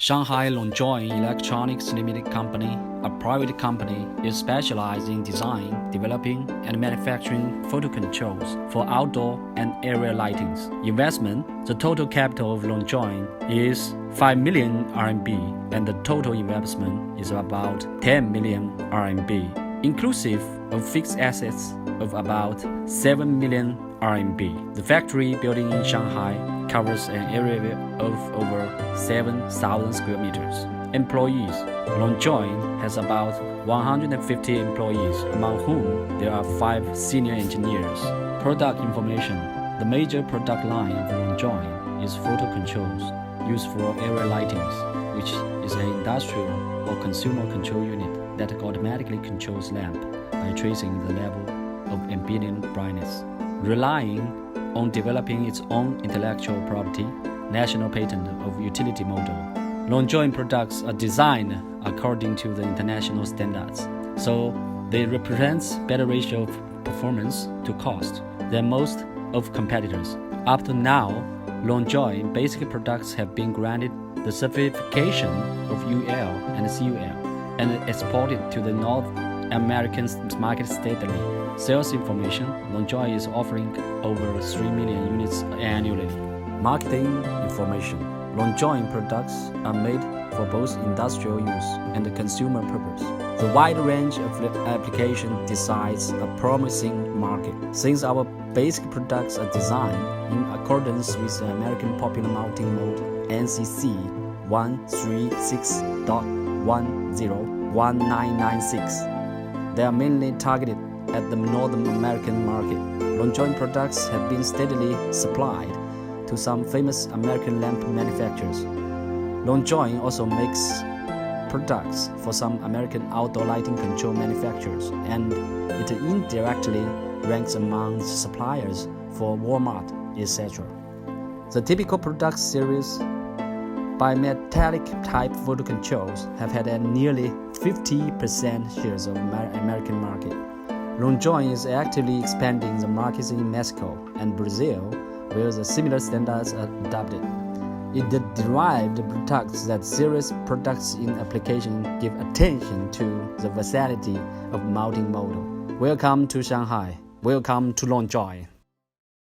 Shanghai LONGJOIN Electronics Limited Company, a private company, is specialized in design, developing, and manufacturing photo controls for outdoor and area lightings. Investment: the total capital of LONGJOIN is 5 million RMB, and the total investment is about 10 million RMB, inclusive of fixed assets of about 7 million RMB. The factory building in Shanghai covers an area of over 7,000 square meters. Employees: LONGJOIN has about 150 employees, among whom there are 5 senior engineers. Product information: the major product line of LONGJOIN is photo controls used for area lightings, which is an industrial or consumer control unit that automatically controls lamp by tracing the level of ambient brightness. Relying on developing its own intellectual property, national patent of utility model, LONGJOIN products are designed according to the international standards, so they represent better ratio of performance to cost than most of competitors. Up to now, LONGJOIN basic products have been granted the certification of UL and CUL and exported to the North American market steadily. Sales information: LONGJOIN is offering over 3 million units annually. Marketing information: LONGJOIN products are made for both industrial use and consumer purpose. The wide range of application decides a promising market. Since our basic products are designed in accordance with the American Popular Mounting Mode NCC 136.101996, they are mainly targeted at the North American market. LONGJOIN products have been steadily supplied to some famous American lamp manufacturers. LONGJOIN also makes products for some American outdoor lighting control manufacturers, and it indirectly ranks among suppliers for Walmart, etc. The typical product series bimetallic type photo controls have had a nearly 50% shares of American market. LONGJOIN is actively expanding the markets in Mexico and Brazil, where the similar standards are adopted. It derived products that serious products in application give attention to the versatility of mounting model. Welcome to Shanghai. Welcome to LONGJOIN.